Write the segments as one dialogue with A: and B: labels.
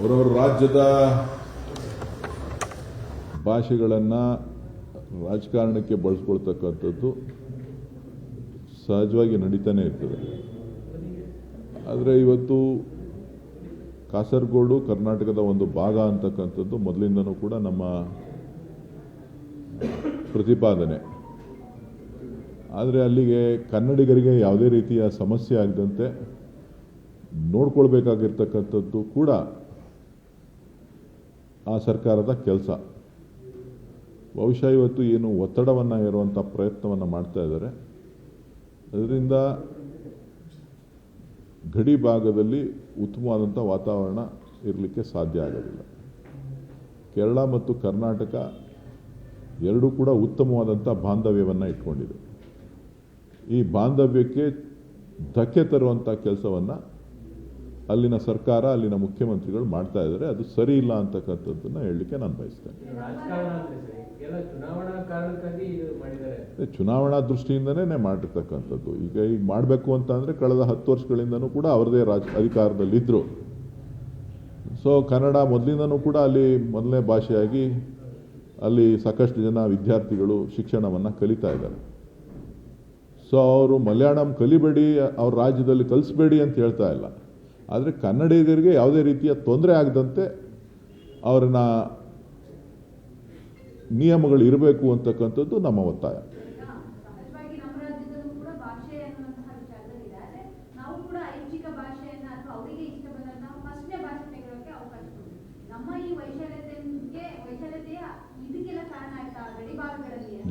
A: ಅವರವರ ರಾಜ್ಯದ ಭಾಷೆಗಳನ್ನು ರಾಜಕಾರಣಕ್ಕೆ ಬಳಸ್ಕೊಳ್ತಕ್ಕಂಥದ್ದು ಸಹಜವಾಗಿ ನಡೀತಾನೆ ಇರ್ತದೆ. ಆದರೆ ಇವತ್ತು ಕಾಸರಗೋಡು ಕರ್ನಾಟಕದ ಒಂದು ಭಾಗ ಅಂತಕ್ಕಂಥದ್ದು ಮೊದಲಿಂದನೂ ಕೂಡ ನಮ್ಮ ಪ್ರತಿಪಾದನೆ. ಆದರೆ ಅಲ್ಲಿಗೆ ಕನ್ನಡಿಗರಿಗೆ ಯಾವುದೇ ರೀತಿಯ ಸಮಸ್ಯೆ ಆಗದಂತೆ ನೋಡ್ಕೊಳ್ಬೇಕಾಗಿರ್ತಕ್ಕಂಥದ್ದು ಕೂಡ ಆ ಸರ್ಕಾರದ ಕೆಲಸ. ಬಹುಶಃ ಇವತ್ತು ಏನು ಒತ್ತಡವನ್ನು ಹೇರುವಂಥ ಪ್ರಯತ್ನವನ್ನು ಮಾಡ್ತಾ ಇದ್ದಾರೆ. ಅದರಿಂದ ಗಡಿ ಭಾಗದಲ್ಲಿ ಉತ್ತಮವಾದಂಥ ವಾತಾವರಣ ಇರಲಿಕ್ಕೆ ಸಾಧ್ಯ ಆಗೋದಿಲ್ಲ. ಕೇರಳ ಮತ್ತು ಕರ್ನಾಟಕ ಎರಡೂ ಕೂಡ ಉತ್ತಮವಾದಂಥ ಬಾಂಧವ್ಯವನ್ನು ಇಟ್ಕೊಂಡಿದೆ. ಈ ಬಾಂಧವ್ಯಕ್ಕೆ ಧಕ್ಕೆ ತರುವಂಥ ಕೆಲಸವನ್ನು ಅಲ್ಲಿನ ಸರ್ಕಾರ, ಅಲ್ಲಿನ ಮುಖ್ಯಮಂತ್ರಿಗಳು ಮಾಡ್ತಾ ಇದ್ದಾರೆ. ಅದು ಸರಿ ಇಲ್ಲ ಅಂತಕ್ಕಂಥದ್ದನ್ನು ಹೇಳಲಿಕ್ಕೆ ನಾನು ಬಯಸ್ತೇನೆ. ಚುನಾವಣಾ ದೃಷ್ಟಿಯಿಂದನೇ ಮಾಡಿರ್ತಕ್ಕಂಥದ್ದು. ಈಗ ಮಾಡಬೇಕು ಅಂತ ಅಂದರೆ ಕಳೆದ 10 ವರ್ಷಗಳಿಂದನೂ ಕೂಡ ಅವರದೇ ಅಧಿಕಾರದಲ್ಲಿದ್ದರು. ಸೊ ಕನ್ನಡ ಮೊದಲಿಂದನೂ ಕೂಡ ಅಲ್ಲಿ ಮೊದಲನೇ ಭಾಷೆಯಾಗಿ ಅಲ್ಲಿ ಸಾಕಷ್ಟು ಜನ ವಿದ್ಯಾರ್ಥಿಗಳು ಶಿಕ್ಷಣವನ್ನು ಕಲಿತಾ ಇದ್ದಾರೆ. ಸೊ ಅವರು ಮಲಯಾಳಂ ಕಲಿಬೇಡಿ, ಅವ್ರ ರಾಜ್ಯದಲ್ಲಿ ಕಲಿಸ್ಬೇಡಿ ಅಂತ ಹೇಳ್ತಾ ಇಲ್ಲ. ಆದರೆ ಕನ್ನಡಿಗರಿಗೆ ಯಾವುದೇ ರೀತಿಯ ತೊಂದರೆ ಆಗದಂತೆ ಅವರನ್ನ ನಿಯಮಗಳು ಇರಬೇಕು ಅಂತಕ್ಕಂಥದ್ದು ನಮ್ಮ ಒತ್ತಾಯ.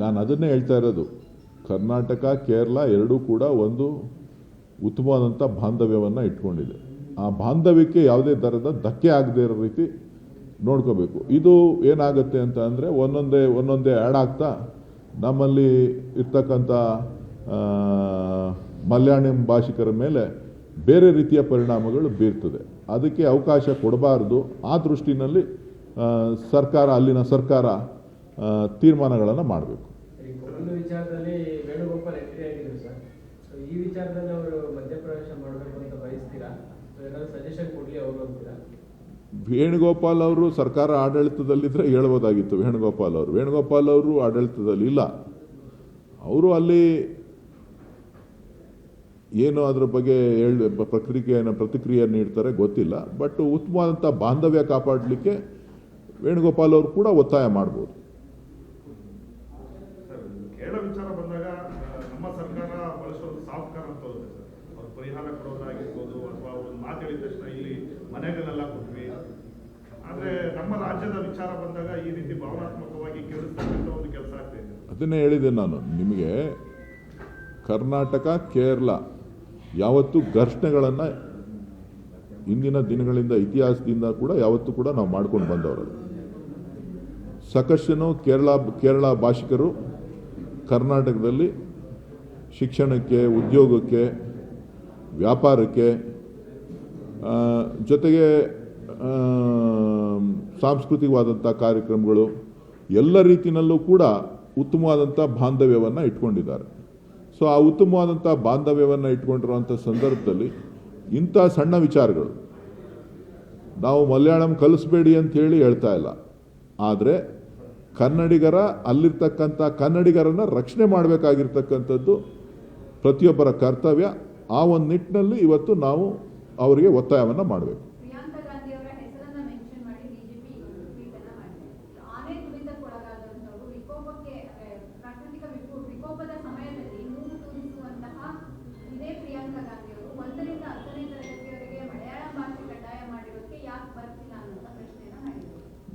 A: ನಾನು ಅದನ್ನೇ ಹೇಳ್ತಾ ಇರೋದು. ಕರ್ನಾಟಕ ಕೇರಳ ಎರಡೂ ಕೂಡ ಒಂದು ಉತ್ತಮವಾದಂಥ ಬಾಂಧವ್ಯವನ್ನು ಇಟ್ಕೊಂಡಿದೆ. ಆ ಬಾಂಧವ್ಯಕ್ಕೆ ಯಾವುದೇ ಥರದ ಧಕ್ಕೆ ಆಗದೇ ಇರೋ ರೀತಿ ನೋಡ್ಕೋಬೇಕು. ಇದು ಏನಾಗುತ್ತೆ ಅಂತ ಅಂದರೆ ಒಂದೊಂದೇ ಆ್ಯಡ್ ಆಗ್ತಾ ನಮ್ಮಲ್ಲಿ ಇರ್ತಕ್ಕಂಥ ಮಲಯಾಳಂ ಭಾಷಿಕರ ಮೇಲೆ ಬೇರೆ ರೀತಿಯ ಪರಿಣಾಮಗಳು ಬೀರ್ತದೆ. ಅದಕ್ಕೆ ಅವಕಾಶ ಕೊಡಬಾರ್ದು. ಆ ದೃಷ್ಟಿನಲ್ಲಿ ಅಲ್ಲಿನ ಸರ್ಕಾರ ತೀರ್ಮಾನಗಳನ್ನು ಮಾಡಬೇಕು.
B: ಒಂದು ವಿಚಾರದಲ್ಲಿ ವೇಣುಗೋಪಾಲ್ ಎಂಟ್ರಿ ಆಗಿದ್ರು ಸರ್. ಈ ವಿಚಾರದಲ್ಲಿ ಅವರು ಮಧ್ಯಪ್ರವೇಶ ಮಾಡಬೇಕು ಅಂತ ಬಯಸ್ತೀರಾ? ಏನಾದರೂ ಸಜೆಷನ್ ಕೊಡಲಿ ಅವರು ಅಂತೀರಾ?
A: ವೇಣುಗೋಪಾಲ್ ಅವರು ಸರ್ಕಾರ ಆಡಳಿತದಲ್ಲಿದ್ದರೆ ಹೇಳ್ಬೋದಾಗಿತ್ತು. ವೇಣುಗೋಪಾಲ್ ಅವರು ಆಡಳಿತದಲ್ಲಿ ಇಲ್ಲ. ಅವರು ಅಲ್ಲಿ ಏನು ಅದರ ಬಗ್ಗೆ ಪ್ರತಿಕ್ರಿಯೆ ನೀಡ್ತಾರೆ ಗೊತ್ತಿಲ್ಲ. ಬಟ್ ಉತ್ತಮವಾದಂಥ ಬಾಂಧವ್ಯ ಕಾಪಾಡಲಿಕ್ಕೆ ವೇಣುಗೋಪಾಲ್ ಅವರು ಕೂಡ ಒತ್ತಾಯ ಮಾಡ್ಬೋದು.
C: ಕೇರಳ ವಿಚಾರ ಬಂದಾಗ ನಮ್ಮ ಸರ್ಕಾರ ಬಹಳಷ್ಟು ಸಾಫ್ಟ್ ಕಾರ್ನರ್ ತೋರುತ್ತೆ ಸರ್. ಅವ್ರು ಪರಿಹಾರ ಕೊಡೋದಾಗಿರ್ಬೋದು ಅಥವಾ ಒಂದು ಮಾತು ಹೇಳಿದ ತಕ್ಷಣ ಇಲ್ಲಿ ಮನೆಗಳನ್ನೆಲ್ಲ ಕೊಟ್ವಿ. ಆದರೆ ನಮ್ಮ ರಾಜ್ಯದ ವಿಚಾರ ಬಂದಾಗ ಈ ರೀತಿ ಭಾವನಾತ್ಮಕವಾಗಿ ಕೇಳಿಸ್ತಕ್ಕಂಥ ಒಂದು ಕೆಲಸ ಆಗ್ತಾ ಇದೆ.
A: ಅದನ್ನೇ ಹೇಳಿದೆ ನಾನು ನಿಮಗೆ. ಕರ್ನಾಟಕ ಕೇರಳ ಯಾವತ್ತೂ ಘರ್ಷಣೆಗಳನ್ನು ಇಂದಿನ ದಿನಗಳಿಂದ ಇತಿಹಾಸದಿಂದ ಕೂಡ ಯಾವತ್ತೂ ಕೂಡ ನಾವು ಮಾಡ್ಕೊಂಡು ಬಂದವರು. ಸಾಕಷ್ಟು ಕೇರಳ ಭಾಷಿಕರು ಕರ್ನಾಟಕದಲ್ಲಿ ಶಿಕ್ಷಣಕ್ಕೆ, ಉದ್ಯೋಗಕ್ಕೆ, ವ್ಯಾಪಾರಕ್ಕೆ, ಜೊತೆಗೆ ಸಾಂಸ್ಕೃತಿಕವಾದಂಥ ಕಾರ್ಯಕ್ರಮಗಳು ಎಲ್ಲ ರೀತಿಯಲ್ಲೂ ಕೂಡ ಉತ್ತಮವಾದಂಥ ಬಾಂಧವ್ಯವನ್ನು ಇಟ್ಕೊಂಡಿದ್ದಾರೆ. ಸೊ ಆ ಉತ್ತಮವಾದಂಥ ಬಾಂಧವ್ಯವನ್ನು ಇಟ್ಕೊಂಡಿರುವಂಥ ಸಂದರ್ಭದಲ್ಲಿ ಇಂಥ ಸಣ್ಣ ವಿಚಾರಗಳು ನಾವು ಮಲಯಾಳಂ ಕಲಿಸ್ಬೇಡಿ ಅಂತ ಹೇಳ್ತಾ ಇಲ್ಲ. ಆದರೆ ಅಲ್ಲಿರ್ತಕ್ಕಂಥ ಕನ್ನಡಿಗರನ್ನು ರಕ್ಷಣೆ ಮಾಡಬೇಕಾಗಿರ್ತಕ್ಕಂಥದ್ದು ಪ್ರತಿಯೊಬ್ಬರ ಕರ್ತವ್ಯ. ಆ ಒಂದು ನಿಟ್ಟಿನಲ್ಲಿ ಇವತ್ತು ನಾವು ಅವರಿಗೆ ಒತ್ತಾಯವನ್ನು ಮಾಡಬೇಕು.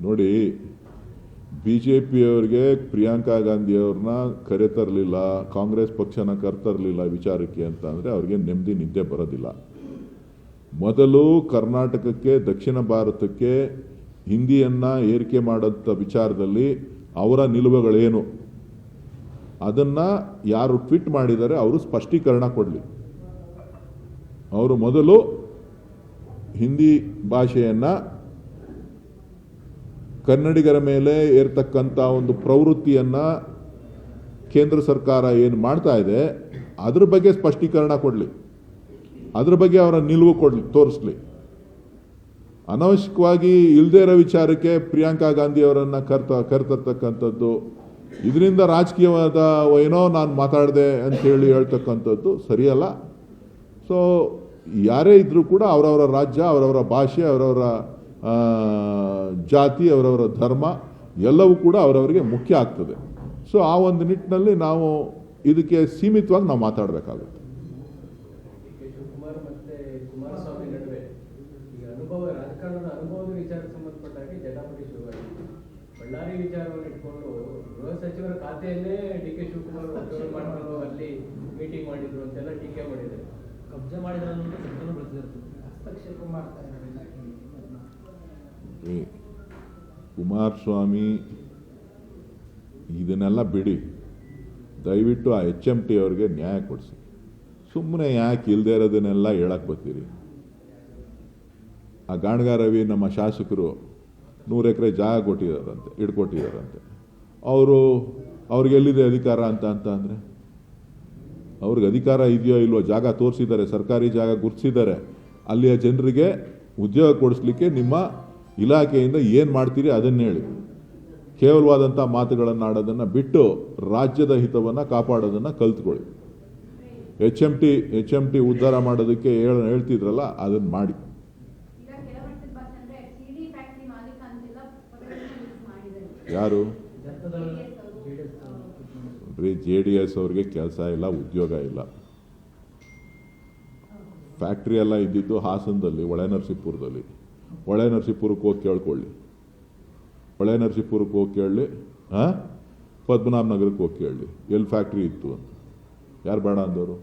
A: ನೋಡಿ, BJPಯವರಿಗೆ ಪ್ರಿಯಾಂಕಾ ಗಾಂಧಿಯವ್ರನ್ನ ಕರೆತರಲಿಲ್ಲ, ಕಾಂಗ್ರೆಸ್ ಪಕ್ಷನ ಕರೆತರಲಿಲ್ಲ ವಿಚಾರಕ್ಕೆ ಅಂತ ಅಂದರೆ ಅವ್ರಿಗೆ ನೆಮ್ಮದಿ ನಿದ್ದೆ ಬರೋದಿಲ್ಲ. ಮೊದಲು ಕರ್ನಾಟಕಕ್ಕೆ, ದಕ್ಷಿಣ ಭಾರತಕ್ಕೆ ಹಿಂದಿಯನ್ನು ಏರಿಕೆ ಮಾಡೋಂಥ ವಿಚಾರದಲ್ಲಿ ಅವರ ನಿಲುವುಗಳೇನು ಅದನ್ನು ಯಾರು ಟ್ವೀಟ್ ಮಾಡಿದ್ದಾರೆ ಅವರು ಸ್ಪಷ್ಟೀಕರಣ ಕೊಡಲಿ. ಅವರು ಮೊದಲು ಹಿಂದಿ ಭಾಷೆಯನ್ನು ಕನ್ನಡಿಗರ ಮೇಲೆ ಏರ್ತಕ್ಕಂಥ ಒಂದು ಪ್ರವೃತ್ತಿಯನ್ನು ಕೇಂದ್ರ ಸರ್ಕಾರ ಏನು ಮಾಡ್ತಾ ಇದೆ ಅದ್ರ ಬಗ್ಗೆ ಸ್ಪಷ್ಟೀಕರಣ ಕೊಡಲಿ, ಅದ್ರ ಬಗ್ಗೆ ಅವರ ನಿಲುವು ತೋರಿಸ್ಲಿ. ಅನವಶ್ಯಕವಾಗಿ ಇಲ್ಲದೇ ಇರೋ ವಿಚಾರಕ್ಕೆ ಪ್ರಿಯಾಂಕಾ ಗಾಂಧಿ ಅವರನ್ನು ಕರ್ತಕ್ಕಂಥದ್ದು, ಇದರಿಂದ ರಾಜಕೀಯವಾದ ಏನೋ ನಾನು ಮಾತಾಡಿದೆ ಅಂತೇಳಿ ಹೇಳ್ತಕ್ಕಂಥದ್ದು ಸರಿಯಲ್ಲ. ಸೊ ಯಾರೇ ಇದ್ದರೂ ಕೂಡ ಅವರವರ ರಾಜ್ಯ, ಅವರವರ ಭಾಷೆ, ಅವರವರ ಜಾತಿ, ಅವರವರ ಧರ್ಮ ಎಲ್ಲವೂ ಕೂಡ ಅವರವರಿಗೆ ಮುಖ್ಯ ಆಗ್ತದೆ. ಸೊ ಆ ಒಂದು ನಿಟ್ಟಿನಲ್ಲಿ ನಾವು ಇದಕ್ಕೆ ಸೀಮಿತವಾಗಿ ನಾವು ಮಾತಾಡಬೇಕಾಗುತ್ತೆ.
B: ಶಿವಕುಮಾರ್ ಮತ್ತೆ ಕುಮಾರಸ್ವಾಮಿ ನಡುವೆ ಈಗ ರಾಜಕಾರಣದ ಅನುಭವದ ವಿಚಾರಕ್ಕೆ ಸಂಬಂಧಪಟ್ಟಾಗಿ ಜಟಾಪಟಿ ಶುರುವಾಗಿದೆ. ಬಳ್ಳಾರಿ ವಿಚಾರವನ್ನು ಇಟ್ಕೊಂಡು ಗೃಹ ಸಚಿವರ ಖಾತೆಯನ್ನೇ ಡಿ.ಕೆ. ಶಿವಕುಮಾರ್ ಉದ್ಯೋಗ ಮಾಡಿಕೊಂಡು ಅಲ್ಲಿ ಮೀಟಿಂಗ್ ಮಾಡಿದ್ರು ಅಂತೆಲ್ಲ ಟೀಕೆ ಮಾಡಿದ್ದಾರೆ.
D: ಕಬ್ಜಾ ಮಾಡಿದ್ರೆ ಅನ್ನೋದು ಸತ್ಯನೂ ಬೆಳೆದಿರ್ತದೆ. ಹಸ್ತಕ್ಷೇಪ ಮಾಡ್ತಾರೆ.
A: ಕುಮಾರಸ್ವಾಮಿ ಇದನ್ನೆಲ್ಲ ಬಿಡಿ, ದಯವಿಟ್ಟು ಆ HMT ಅವ್ರಿಗೆ ನ್ಯಾಯ ಕೊಡಿಸಿ. ಸುಮ್ಮನೆ ಯಾಕೆ ಇಲ್ಲದೆ ಇರೋದನ್ನೆಲ್ಲ ಹೇಳಕ್ಕೆ ಬರ್ತೀರಿ? ಆ ಗಾಣಗ ರವಿ ನಮ್ಮ ಶಾಸಕರು 100 ಎಕರೆ ಜಾಗ ಇಟ್ಕೊಟ್ಟಿದ್ದಾರಂತೆ. ಅವ್ರಿಗೆ ಎಲ್ಲಿದೆ ಅಧಿಕಾರ ಅಂತ ಅಂದರೆ, ಅವ್ರಿಗೆ ಅಧಿಕಾರ ಇದೆಯೋ ಇಲ್ವೋ? ಜಾಗ ತೋರಿಸಿದ್ದಾರೆ, ಸರ್ಕಾರಿ ಜಾಗ ಗುರುತಿಸಿದ್ದಾರೆ. ಅಲ್ಲಿಯ ಜನರಿಗೆ ಉದ್ಯೋಗ ಕೊಡಿಸ್ಲಿಕ್ಕೆ ನಿಮ್ಮ ಇಲಾಖೆಯಿಂದ ಏನು ಮಾಡ್ತೀರಿ ಅದನ್ನು ಹೇಳಿ. ಕೇವಲವಾದಂಥ ಮಾತುಗಳನ್ನು ಆಡೋದನ್ನು ಬಿಟ್ಟು ರಾಜ್ಯದ ಹಿತವನ್ನು ಕಾಪಾಡೋದನ್ನು ಕಲ್ತ್ಕೊಳ್ಳಿ. HMT ಉದ್ಧಾರ ಮಾಡೋದಕ್ಕೆ ಹೇಳ್ತಿದ್ರಲ್ಲ, ಅದನ್ನು ಮಾಡಿ. ಯಾರು? JDS ಅವ್ರಿಗೆ ಕೆಲಸ ಇಲ್ಲ, ಉದ್ಯೋಗ ಇಲ್ಲ. ಫ್ಯಾಕ್ಟ್ರಿ ಎಲ್ಲ ಇದ್ದಿದ್ದು ಹಾಸನದಲ್ಲಿ, ಹೊಳೆನರಸೀಪುರದಲ್ಲಿ. ಹೊಳೆನರಸೀಪುರಕ್ಕೆ ಹೋಗಿ ಕೇಳ್ಕೊಳ್ಳಿ, ಹೊಳೆನರಸೀಪುರಕ್ಕೆ ಹೋಗಿ ಕೇಳಲಿ, ಪದ್ಮನಾಭ ನಗರಕ್ಕೆ ಹೋಗಿ ಕೇಳಲಿ ಎಲ್ಲಿ ಫ್ಯಾಕ್ಟ್ರಿ ಇತ್ತು ಅಂತ. ಯಾರು ಬೇಡ ಅಂದವರು?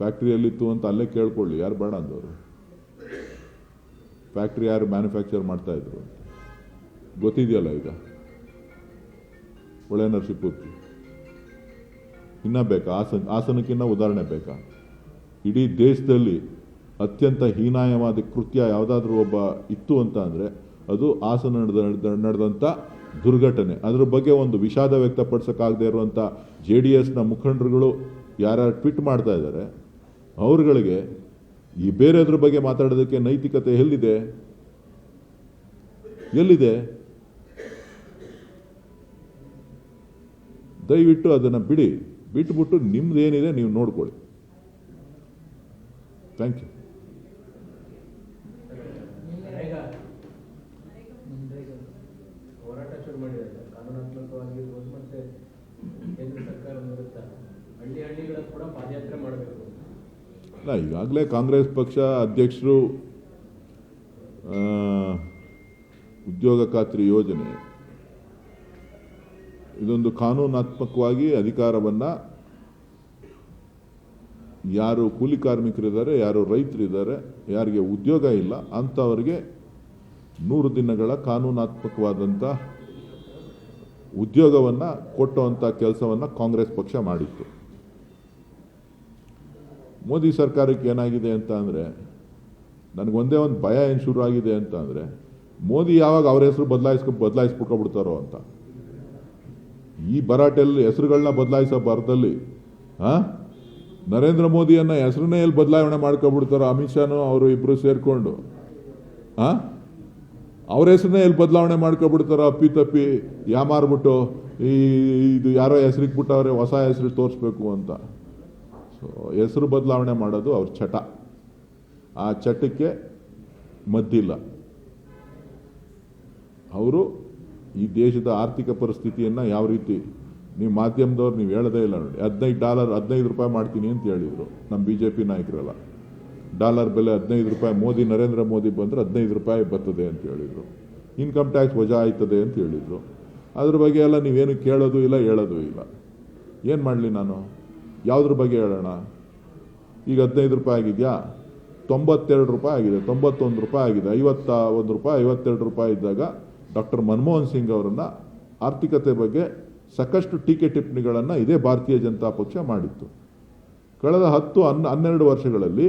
A: ಫ್ಯಾಕ್ಟ್ರಿ ಎಲ್ಲಿತ್ತು ಅಂತ ಅಲ್ಲೇ ಕೇಳ್ಕೊಳ್ಳಿ, ಯಾರು ಬೇಡ ಅಂದವರು? ಫ್ಯಾಕ್ಟ್ರಿ ಯಾರು ಮ್ಯಾನುಫ್ಯಾಕ್ಚರ್ ಮಾಡ್ತಾಯಿದ್ರು ಅಂತ ಗೊತ್ತಿದೆಯಲ್ಲ ಈಗ. ಹೊಳೆನರಸೀಪುರಕ್ಕೆ ಇನ್ನೂ ಬೇಕಾ? ಹಾಸನಕ್ಕಿನ್ನ ಉದಾಹರಣೆ ಬೇಕಾ? ಇಡೀ ದೇಶದಲ್ಲಿ ಅತ್ಯಂತ ಹೀನಾಯವಾದ ಕೃತ್ಯ ಯಾವುದಾದ್ರೂ ಒಬ್ಬ ಇತ್ತು ಅಂತ ಅಂದರೆ ಅದು ಹಾಸನ ನಡೆದಂಥ ದುರ್ಘಟನೆ. ಅದ್ರ ಬಗ್ಗೆ ಒಂದು ವಿಷಾದ ವ್ಯಕ್ತಪಡಿಸೋಕ್ಕಾಗದೇ ಇರುವಂಥ JDSನ ಮುಖಂಡರುಗಳು ಯಾರ್ಯಾರು ಟ್ವೀಟ್ ಮಾಡ್ತಾ ಇದ್ದಾರೆ, ಅವ್ರುಗಳಿಗೆ ಈ ಬೇರೆದ್ರ ಬಗ್ಗೆ ಮಾತಾಡೋದಕ್ಕೆ ನೈತಿಕತೆ ಎಲ್ಲಿದೆ? ದಯವಿಟ್ಟು ಅದನ್ನು ಬಿಟ್ಬಿಟ್ಟು ನಿಮ್ದೇನಿದೆ ನೀವು ನೋಡ್ಕೊಳ್ಳಿ. Thank you.
B: ಹೋರಾಟ ಶುರು ಮಾಡಿದ್ದಾರೆ ಕಾನೂನಾತ್ಮಕವಾಗಿರ್ಬೋದು, ಮತ್ತೆ ಕೇಂದ್ರ ಸರ್ಕಾರದ ವಿರುದ್ಧ ಹಳ್ಳಿಗಳ ಕೂಡ ಪಾದಯಾತ್ರೆ ಮಾಡಬೇಕು.
A: ಅಲ್ಲ, ಈಗಾಗಲೇ ಕಾಂಗ್ರೆಸ್ ಪಕ್ಷ ಅಧ್ಯಕ್ಷರು ಉದ್ಯೋಗ ಖಾತ್ರಿ ಯೋಜನೆ ಇದೊಂದು ಕಾನೂನಾತ್ಮಕವಾಗಿ ಅಧಿಕಾರವನ್ನು ಯಾರು ಕೂಲಿ ಕಾರ್ಮಿಕರಿದ್ದಾರೆ, ಯಾರು ರೈತರಿದ್ದಾರೆ, ಯಾರಿಗೆ ಉದ್ಯೋಗ ಇಲ್ಲ ಅಂಥವರಿಗೆ 100 ದಿನಗಳ ಕಾನೂನಾತ್ಮಕವಾದಂಥ ಉದ್ಯೋಗವನ್ನು ಕೊಟ್ಟುವಂಥ ಕೆಲಸವನ್ನು ಕಾಂಗ್ರೆಸ್ ಪಕ್ಷ ಮಾಡಿತ್ತು. ಮೋದಿ ಸರ್ಕಾರಕ್ಕೆ ಏನಾಗಿದೆ ಅಂತ ಅಂದರೆ, ನನಗೊಂದೇ ಒಂದು ಭಯ ಏನು ಶುರು ಆಗಿದೆ ಅಂತ ಅಂದರೆ, ಮೋದಿ ಯಾವಾಗ ಅವ್ರ ಹೆಸರು ಬದಲಾಯಿಸ್ಬಿಟ್ಕೊಬಿಡ್ತಾರೋ ಅಂತ. ಈ ಭರಾಟೆಯಲ್ಲಿ ಹೆಸರುಗಳನ್ನ ಬದಲಾಯಿಸೋ ಭಾರತದಲ್ಲಿ ನರೇಂದ್ರ ಮೋದಿಯನ್ನು ಹೆಸರನ್ನೇ ಎಲ್ಲಿ ಬದಲಾವಣೆ ಮಾಡ್ಕೊಬಿಡ್ತಾರೋ ಅಮಿತ್ ಶಾನು ಅವರು ಇಬ್ಬರು ಸೇರಿಕೊಂಡು, ಅವ್ರ ಹೆಸರನ್ನೇ ಎಲ್ಲಿ ಬದಲಾವಣೆ ಮಾಡ್ಕೊಬಿಡ್ತಾರೋ ಅಪ್ಪಿ ಯಾಮಾರ್ಬಿಟ್ಟು ಇದು ಯಾರೋ ಹೆಸರಿಗೆ ಬಿಟ್ಟವ್ರೆ, ಹೊಸ ಹೆಸರು ತೋರಿಸ್ಬೇಕು ಅಂತ. ಸೊ ಹೆಸರು ಬದಲಾವಣೆ ಮಾಡೋದು ಅವ್ರ ಚಟ. ಆ ಚಟಕ್ಕೆ ಮದ್ದಿಲ್ಲ. ಅವರು ಈ ದೇಶದ ಆರ್ಥಿಕ ಪರಿಸ್ಥಿತಿಯನ್ನು ಯಾವ ರೀತಿ, ನೀವು ಮಾಧ್ಯಮದವ್ರು ನೀವು ಹೇಳೋದೇ ಇಲ್ಲ ನೋಡಿ. $15 ಮಾಡ್ತೀನಿ ಅಂತ ಹೇಳಿದರು ನಮ್ಮ BJP ನಾಯಕರೆಲ್ಲ. ಡಾಲರ್ ಬೆಲೆ $15, ನರೇಂದ್ರ ಮೋದಿ ಬಂದರೆ $15 ಬರ್ತದೆ ಅಂತ ಹೇಳಿದರು. ಇನ್ಕಮ್ ಟ್ಯಾಕ್ಸ್ ವಜಾ ಆಯ್ತದೆ ಅಂತ ಹೇಳಿದರು. ಅದ್ರ ಬಗ್ಗೆ ಎಲ್ಲ ನೀವೇನು ಕೇಳೋದು ಇಲ್ಲ, ಹೇಳೋದು ಇಲ್ಲ. ಏನು ಮಾಡಲಿ ನಾನು? ಯಾವುದ್ರ ಬಗ್ಗೆ ಹೇಳೋಣ? ಈಗ $15 ಆಗಿದೆಯಾ? $92 ಆಗಿದೆ, $91 ಆಗಿದೆ, $51, $52 ಇದ್ದಾಗ ಡಾಕ್ಟರ್ ಮನಮೋಹನ್ ಸಿಂಗ್ ಅವರನ್ನು ಆರ್ಥಿಕತೆ ಬಗ್ಗೆ ಸಾಕಷ್ಟು ಟೀಕೆ ಟಿಪ್ಪಣಿಗಳನ್ನು ಇದೇ ಭಾರತೀಯ ಜನತಾ ಪಕ್ಷ ಮಾಡಿತ್ತು. ಕಳೆದ 10-12 ವರ್ಷಗಳಲ್ಲಿ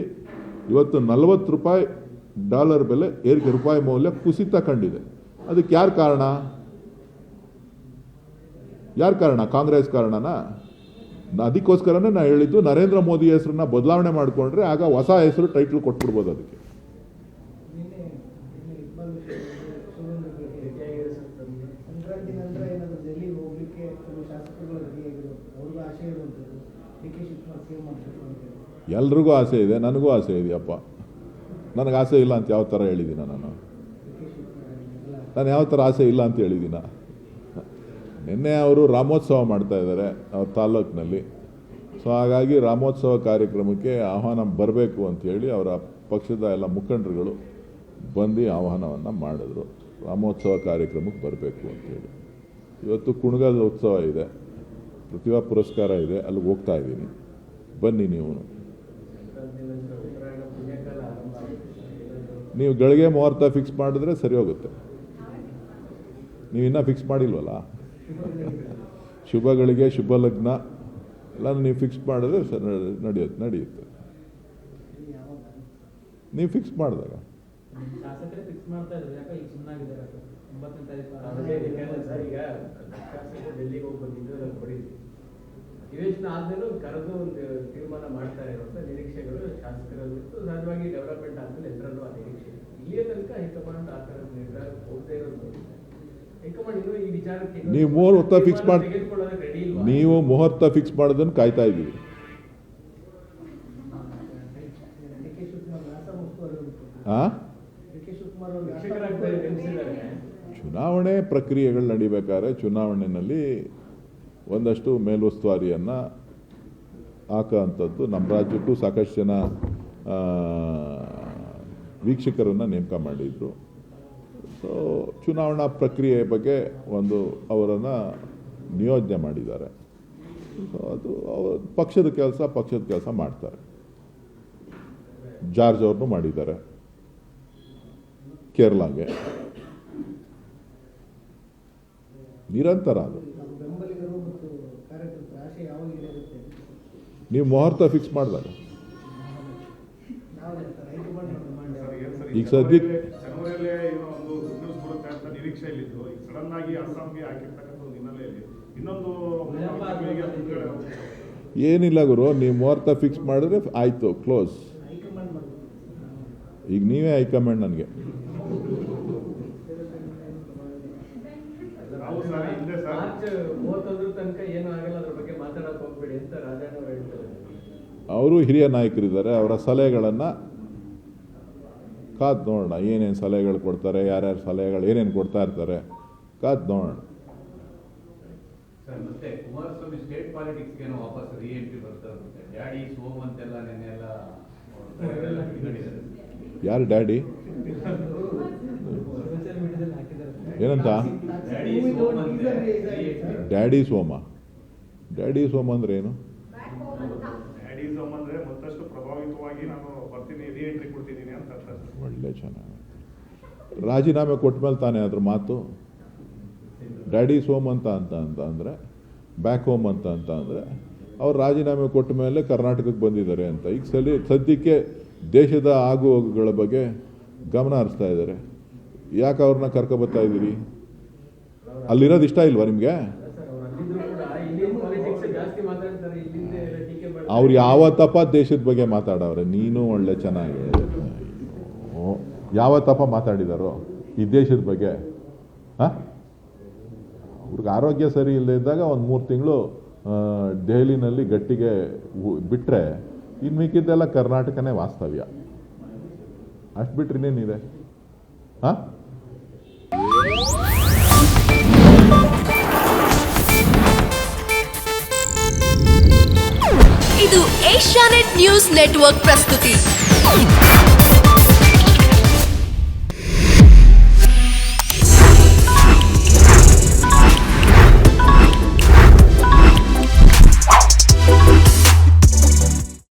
A: ಇವತ್ತು $40 ಡಾಲರ್ ಬೆಲೆ ಏರಿಕೆ, ರೂಪಾಯಿ ಮೌಲ್ಯ ಕುಸಿತ ಕಂಡಿದೆ. ಅದಕ್ಕೆ ಯಾರು ಕಾರಣ? ಕಾಂಗ್ರೆಸ್ ಕಾರಣನಾ? ಅದಕ್ಕೋಸ್ಕರನೇ ನಾನು ಹೇಳಿದ್ದು ನರೇಂದ್ರ ಮೋದಿ ಹೆಸರನ್ನ ಬದಲಾವಣೆ ಮಾಡಿಕೊಂಡ್ರೆ ಆಗ ಹೊಸ ಹೆಸರು ಟೈಟ್ಲ್ ಕೊಟ್ಬಿಡ್ಬೋದು ಅದಕ್ಕೆ.
E: ಸಂಕ್ರಾಂತಿ ನಂತರ ಏನಾದರೂ ಡೆಲ್ಲಿ ಹೋಗ್ಲಿಕ್ಕೆ ಕೆಲವು ಶಾಸಕರುಗಳು ರೆಡಿಯಾಗಿರೋದು ಅವ್ರಿಗೂ ಆಸೆ ಇರುವಂಥದ್ದು ಡಿ.ಕೆ. ಶಿವಕುಮಾರ್ ಸೇವ್ ಮಾಡಬೇಕು ಅಂತ.
A: ಎಲ್ರಿಗೂ ಆಸೆ ಇದೆ, ನನಗೂ ಆಸೆ ಇದೆಯಪ್ಪ. ನನಗೆ ಆಸೆ ಇಲ್ಲ ಅಂತ ಯಾವ ಥರ ಹೇಳಿದ್ದೀನ ನಾನು? ನಾನು ಯಾವ ಥರ ಆಸೆ ಇಲ್ಲ ಅಂತ ಹೇಳಿದ್ದೀನ? ನಿನ್ನೆ ಅವರು ರಾಮೋತ್ಸವ ಮಾಡ್ತಾ ಇದ್ದಾರೆ ಅವ್ರ ತಾಲ್ಲೂಕಿನಲ್ಲಿ. ಸೊ ಹಾಗಾಗಿ ರಾಮೋತ್ಸವ ಕಾರ್ಯಕ್ರಮಕ್ಕೆ ಆಹ್ವಾನ ಬರಬೇಕು ಅಂಥೇಳಿ ಅವರ ಪಕ್ಷದ ಎಲ್ಲ ಮುಖಂಡರುಗಳು ಬಂದು ಆಹ್ವಾನವನ್ನು ಮಾಡಿದ್ರು. ರಾಮೋತ್ಸವ ಕಾರ್ಯಕ್ರಮಕ್ಕೆ ಬರಬೇಕು ಅಂಥೇಳಿ. ಇವತ್ತು ಕುಣಗಲ್ ಉತ್ಸವ ಇದೆ, ಪ್ರತಿಭಾ ಪುರಸ್ಕಾರ ಇದೆ, ಅಲ್ಲಿಗೆ ಹೋಗ್ತಾ ಇದ್ದೀನಿ. ಬನ್ನಿ ನೀವು. ನೀವು ಗಳಿಗೆ ಮುಹೂರ್ತ ಫಿಕ್ಸ್ ಮಾಡಿದ್ರೆ ಸರಿ ಹೋಗುತ್ತೆ. ನೀವು ಇನ್ನೂ ಫಿಕ್ಸ್ ಮಾಡಿಲ್ವಲ್ಲ? ಶುಭಗಳಿಗೆ ಶುಭ ಲಗ್ನ ಎಲ್ಲ ನೀವು ಫಿಕ್ಸ್ ಮಾಡಿದ್ರೆ ನಡೆಯುತ್ತೆ. ನೀವು ಫಿಕ್ಸ್ ಮಾಡಿದಾಗ
D: ಶಾಸಕರೇ ಫಿಕ್ಸ್ ಮಾಡ್ತಾ ಇದ್ದಾರೆ, ಯಾಕೆ ಈಗ ಸುಮ್ಮನಾಗಿದ್ದಾರೆ? 9ನೇ ತಾರೀಕು
B: ಸರ್, ಈಗ ಶಾಸಕರು ಡೆಲ್ಲಿಗೆ ಹೋಗಿ ಬಂದಿದ್ದು ನಾನು ಪಡಿದ್ವಿ. ಅಧಿವೇಶನ ಆದ್ಮೇಲೆ ಕರೆದು ಒಂದು ತೀರ್ಮಾನ ಮಾಡ್ತಾರೆ ಅಂತ ನಿರೀಕ್ಷೆಗಳು ಶಾಸಕರಲ್ಲಿತ್ತು. ಸಹಜವಾಗಿ ಡೆವಲಪ್ಮೆಂಟ್ ಆದ್ಮೇಲೆ ಎಲ್ಲರಲ್ಲೂ ಆ ನಿರೀಕ್ಷೆ. ಇಲ್ಲಿಯ ತನಕ ಹೈಕಮಾಂಡ್ ಆ ಥರದ ನಿರ್ಧಾರಕ್ಕೆ ಹೋಗದೇ ಇರೋದು. ಹೈಕಮಾಂಡ್ ಇನ್ನೂ ಈ ವಿಚಾರಕ್ಕೆ
A: ನೀವು ಮುಹೂರ್ತ ಫಿಕ್ಸ್ ಮಾಡಿ,
B: ತೆಗೆದುಕೊಳ್ಳೋದಕ್ಕೆ ರೆಡಿ ಇಲ್ವಾ?
A: ನೀವು ಮುಹೂರ್ತ ಫಿಕ್ಸ್ ಮಾಡೋದನ್ನು ಕಾಯ್ತಾ ಇದ್ದೀವಿ.
E: ಡಿ.ಕೆ. ಶಿವಕುಮಾರ್ ವ್ಯಾಸ ಮುಸ್ತುವರಿ
A: ಆ
E: ಡಿ.ಕೆ. ಶಿವಕುಮಾರ್ ಅವರು
B: ಶಿಕ್ಷಕರಾಗ್ತಾರೆ ನೆನೆಸಿದ್ದಾರೆ.
A: ಚುನಾವಣೆ ಪ್ರಕ್ರಿಯೆಗಳು ನಡಿಬೇಕಾದ್ರೆ ಚುನಾವಣೆಯಲ್ಲಿ ಒಂದಷ್ಟು ಮೇಲುಸ್ತುವಾರಿಯನ್ನು ಹಾಕೋಂಥದ್ದು. ನಮ್ಮ ರಾಜ್ಯಕ್ಕೂ ಸಾಕಷ್ಟು ಜನ ವೀಕ್ಷಕರನ್ನು ನೇಮಕ ಮಾಡಿದರು. ಸೊ ಚುನಾವಣಾ ಪ್ರಕ್ರಿಯೆ ಬಗ್ಗೆ ಒಂದು ಅವರನ್ನು ನಿಯೋಜನೆ ಮಾಡಿದ್ದಾರೆ. ಸೊ ಅದು ಪಕ್ಷದ ಕೆಲಸ ಮಾಡ್ತಾರೆ. ಜಾರ್ಜ್ ಅವ್ರನ್ನೂ ಮಾಡಿದ್ದಾರೆ ಕೇರಳಗೆ. ನಿರಂತರ ಅದು.
E: ಬೆಂಬಲಿಗರು ಮತ್ತು ಕಾರ್ಯಕರ್ತರ ಆಶೆ ಯಾವಾಗ ಈಡೇರುತ್ತೆ?
A: ನೀವು ಮುಹೂರ್ತ ಫಿಕ್ಸ್ ಮಾಡಿದಾಗ
E: ನಾವು ಹೈಕಮಾಂಡ್ ಡಿಮಾಂಡ್
A: ಈಗ ಸದ್ಯಕ್ಕೆ
C: ಜನವರಿಯಲ್ಲೇ ಏನೋ ಒಂದು ಗುಡ್ ನ್ಯೂಸ್ ಬರುತ್ತೆ ಅಂತ ನಿರೀಕ್ಷೆಯಲ್ಲಿದ್ದು, ಈಗ ಸಡನ್ ಆಗಿ ಅಸ್ಸಾಂಗೆ ಹಾಕಿರ್ತಕ್ಕಂಥ ಒಂದು ಹಿನ್ನೆಲೆಯಲ್ಲಿ ಇನ್ನೊಂದು
A: ಏನಿಲ್ಲ ಗುರು, ನೀವು ಮುಹೂರ್ತ ಫಿಕ್ಸ್ ಮಾಡಿದ್ರೆ ಆಯಿತು, ಕ್ಲೋಸ್.
E: ಹೈಕಮಾಂಡ್ ಮಾಡಬೇಕು.
A: ಈಗ ನೀವೇ ಹೈಕಮಾಂಡ್ ನನಗೆ.
C: ನಾವು ಸರ್ ಹಿಂದೆ ಸರ್
B: ಮಾರ್ಚ್ 31 ತನಕ ಏನು ಆಗಲ್ಲ, ಅದ್ರ ಬಗ್ಗೆ ಮಾತಾಡಕ್ ಹೋಗ್ಬೇಡಿ ಅಂತ ರಾಜಣ್ಣ ಅವರು ಹೇಳ್ತಾರೆ.
A: ಅವರು ಹಿರಿಯ ನಾಯಕರಿದ್ದಾರೆ, ಅವರ ಸಲಹೆಗಳನ್ನು ಕಾದು ನೋಡೋಣ. ಏನೇನು ಸಲಹೆಗಳು ಕೊಡ್ತಾರೆ, ಯಾರ್ಯಾರು ಸಲಹೆಗಳು ಏನೇನು ಕೊಡ್ತಾ ಇರ್ತಾರೆ, ಕಾದು ನೋಡೋಣ.
F: ಸರ್, ಮತ್ತೆ ಕುಮಾರಸ್ವಾಮಿ ಸ್ಟೇಟ್ ಪಾಲಿಟಿಕ್ಸ್ ಏನೋ ವಾಪಸ್ ರೀಎಂಟ್ರಿ ಬರ್ತಾರೆ. ಡ್ಯಾಡಿ ಸೋಮ್ ಅಂತೆಲ್ಲ ನೆನ್ನೆ ಎಲ್ಲ
A: ಯಾರು ಡ್ಯಾಡಿ?
D: ಸೋಷಿಯಲ್ ಮೀಡಿಯಾದಲ್ಲಿ ಹಾಕಿದ್ದಾರೆ.
A: ಏನಂತ? ಡ್ಯಾಡಿ ಸೋಮ ಅಂದ್ರೆ ಏನು?
C: ಡ್ಯಾಡಿ ಸೋಮ್ ಅಂದ್ರೆ ಮತ್ತಷ್ಟು ಪ್ರಭಾವಿತವಾಗಿ ನಾನು ಬರ್ತೀನಿ, ರೀಎಂಟ್ರಿ ಕೊಡ್ತಿದ್ದೀನಿ ಅಂತ ಅರ್ಥ ಸರ್.
A: ಒಳ್ಳೆ ಚೆನ್ನಾಗಿ ರಾಜೀನಾಮೆ ಕೊಟ್ಟ ಮೇಲೆ ತಾನೇ ಅದ್ರ ಮಾತು. ಡ್ಯಾಡಿ ಸೋಮ್ ಅಂತ ಅಂದರೆ ಬ್ಯಾಕ್ ಹೋಮ್ ಅಂತ ಅಂದರೆ ಅವ್ರು ರಾಜೀನಾಮೆ ಕೊಟ್ಟ ಮೇಲೆ ಕರ್ನಾಟಕಕ್ಕೆ ಬಂದಿದ್ದಾರೆ ಅಂತ. ಈಗ ಸದ್ಯಕ್ಕೆ ದೇಶದ ಆಗು ಹೋಗುಗಳ ಬಗ್ಗೆ ಗಮನ ಹರಿಸ್ತಾ ಇದ್ದಾರೆ. ಯಾಕೆ ಅವ್ರನ್ನ ಕರ್ಕೊಬರ್ತಾ ಇದ್ದೀರಿ? ಅಲ್ಲಿರೋದು ಇಷ್ಟ ಇಲ್ವಾ ನಿಮಗೆ? ಅವ್ರು ಯಾವತ್ತಪ್ಪ ದೇಶದ ಬಗ್ಗೆ ಮಾತಾಡವ್ರೆ? ನೀನು ಒಳ್ಳೆ ಚೆನ್ನಾಗಿ ಯಾವತ್ತಪ್ಪ ಮಾತಾಡಿದಾರೋ ಈ ದೇಶದ ಬಗ್ಗೆ? ಅವ್ರಿಗೆ ಆರೋಗ್ಯ ಸರಿ ಇಲ್ಲದೆ ಇದ್ದಾಗ ಒಂದು 3 ತಿಂಗಳು ದೆಹಲಿನಲ್ಲಿ ಗಟ್ಟಿಗೆ ಬಿಟ್ಟರೆ ಇನ್ನು ಮಿಕ್ಕಿದ್ದೆಲ್ಲ ಕರ್ನಾಟಕನೇ ವಾಸ್ತವ್ಯ. ಅಷ್ಟು ಬಿಟ್ರೆ ಇನ್ನೇನಿದೆ?
G: ಇದು ಏಷ್ಯಾನೆಟ್ ನ್ಯೂಸ್ ನೆಟ್ವರ್ಕ್ ಪ್ರಸ್ತುತಿ.